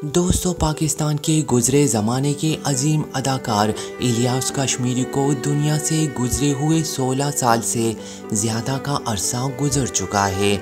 دوستو پاکستان کے گزرے زمانے کے عظیم اداکار الیاس کشمیری کو دنیا سے گزرے ہوئے 16 سال سے زیادہ کا عرصہ گزر چکا ہے۔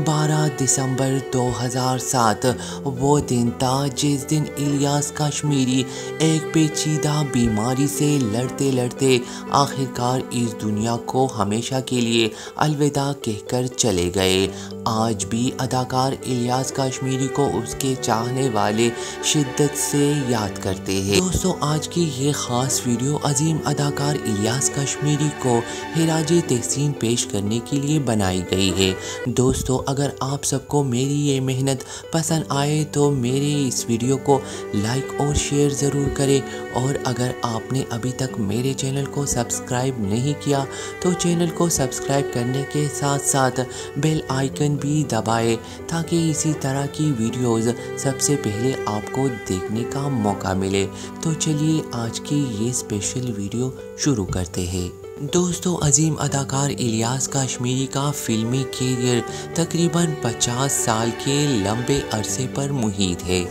12 دسمبر 2007 وہ دن تھا جس دن الیاس کشمیری ایک پیچیدہ بیماری سے لڑتے لڑتے آخرکار اس دنیا کو ہمیشہ کے لیے الوداع کہہ کر چلے گئے۔ آج بھی اداکار الیاس کشمیری کو اس کے چاہنے والے شدت سے یاد کرتے ہیں۔ دوستو آج کی یہ خاص ویڈیو عظیم اداکار الیاس کشمیری کو خراج تحسین پیش کرنے کے لیے بنائی گئی ہے۔ دوستو اگر آپ سب کو میری یہ محنت پسند آئے تو میرے اس ویڈیو کو لائک اور شیئر ضرور کریں، اور اگر آپ نے ابھی تک میرے چینل کو سبسکرائب نہیں کیا تو چینل کو سبسکرائب کرنے کے ساتھ ساتھ بیل آئیکن بھی دبائیں تاکہ اسی طرح کی ویڈیوز سب سے پہلے آپ کو دیکھنے کا موقع ملے۔ تو چلیے آج کی یہ اسپیشل ویڈیو شروع کرتے ہیں۔ دوستو عظیم اداکار الیاس کشمیری کا فلمی کیریئر تقریباً 50 سال کے لمبے عرصے پر محیط ہے۔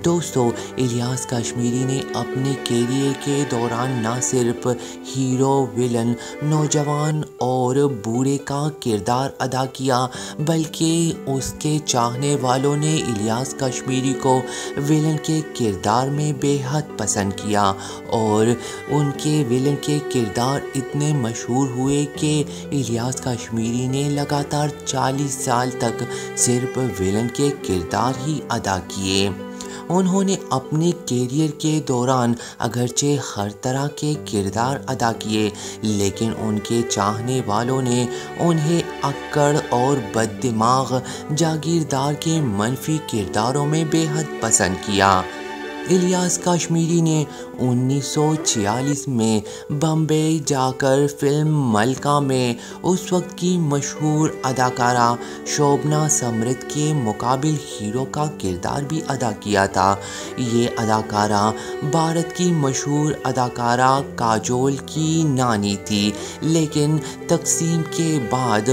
دوستو الیاس کشمیری نے اپنے کیریئر کے دوران نہ صرف ہیرو، ویلن، نوجوان اور بوڑھے کا کردار ادا کیا بلکہ اس کے چاہنے والوں نے الیاس کشمیری کو ویلن کے کردار میں بے حد پسند کیا، اور ان کے ویلن کے کردار اتنے مشہور ہوئے کہ الیاس کشمیری نے لگاتار 40 سال تک صرف ویلن کے کردار ہی ادا کیے۔ انہوں نے اپنے کیریئر کے دوران اگرچہ ہر طرح کے کردار ادا کیے، لیکن ان کے چاہنے والوں نے انہیں اکڑ اور بد دماغ جاگیردار کے منفی کرداروں میں بے حد پسند کیا۔ الیاس کشمیری نے 1946 میں بمبئی جا کر فلم ملکہ میں اس وقت کی مشہور اداکارہ شوبنا سمرت کے مقابل ہیرو کا کردار بھی ادا کیا تھا۔ یہ اداکارہ بھارت کی مشہور اداکارہ کاجول کی نانی تھی، لیکن تقسیم کے بعد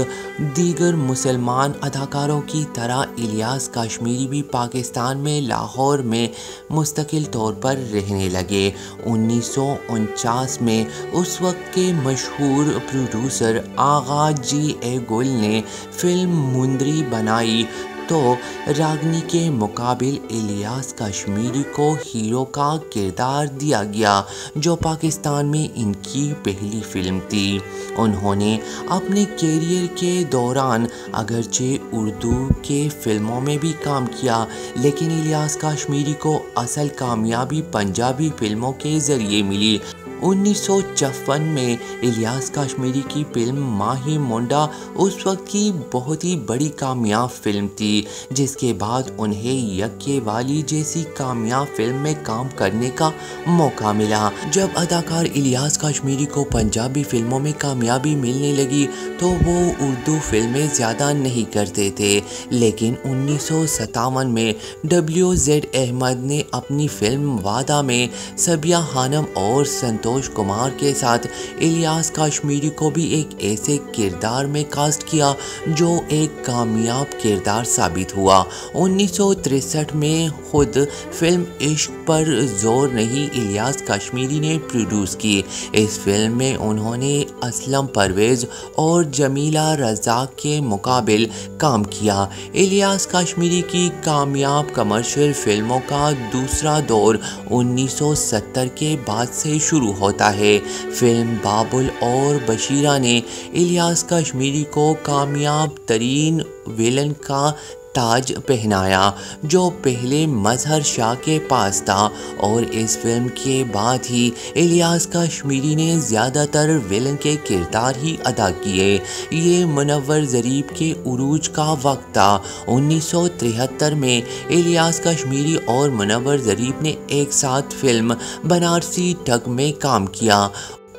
دیگر مسلمان اداکاروں کی طرح الیاس کشمیری بھی پاکستان میں لاہور میں مستقل طور پر رہنے لگے۔ 1949 میں اس وقت کے مشہور پروڈیوسر آغا جی اے گل نے فلم مندری بنائی تو راگنی کے مقابل الیاس کشمیری کو ہیرو کا کردار دیا گیا، جو پاکستان میں ان کی پہلی فلم تھی۔ انہوں نے اپنے کیریئر کے دوران اگرچہ اردو کے فلموں میں بھی کام کیا، لیکن الیاس کشمیری کو اصل کامیابی پنجابی فلموں کے ذریعے ملی۔ 1956 میں الیاس کشمیری کی فلم ماہی مونڈا اس وقت کی بہت ہی بڑی کامیاب فلم تھی، جس کے بعد انہیں یکے والی جیسی کامیاب فلم میں کام کرنے کا موقع ملا۔ جب اداکار الیاس کشمیری کو پنجابی فلموں میں کامیابی ملنے لگی تو وہ اردو فلمیں زیادہ نہیں کرتے تھے، لیکن 1957 میں WZ احمد نے اپنی فلم وعدہ میں صبیہ خانم اور سنتوش کمار کے ساتھ الیاس کشمیری کو بھی ایک ایسے کردار میں کاسٹ کیا جو ایک کامیاب کردار ثابت ہوا۔ 1963 میں خود فلم عشق پر زور نہیں الیاس کشمیری نے پروڈیوس کی۔ اس فلم میں انہوں نے اسلم پرویز اور جمیلہ رزاق کے مقابل کام کیا۔ الیاس کشمیری کی کامیاب کمرشل فلموں کا دوسرا دور 1970 کے بعد سے شروع ہوتا ہے۔ فلم بابل اور بشیرہ نے الیاس کشمیری کو کامیاب ترین ویلن کا تاج پہنایا، جو پہلے مظہر شاہ کے پاس تھا، اور اس فلم کے بعد ہی الیاس کشمیری نے زیادہ تر ویلن کے کردار ہی ادا کیے۔ یہ منور ظریف کے عروج کا وقت تھا۔ 1973 میں الیاس کشمیری اور منور ظریف نے ایک ساتھ فلم بنارسی ٹھگ میں کام کیا۔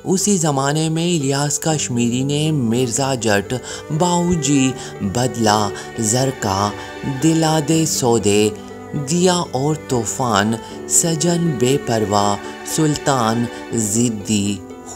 اسی زمانے میں الیاس کشمیری نے مرزا جٹ، باؤ جی، بدلہ، زرکا، دلا دے سودے، دیا اور طوفان، سجن بے پرواہ، سلطان، ضدی،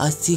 80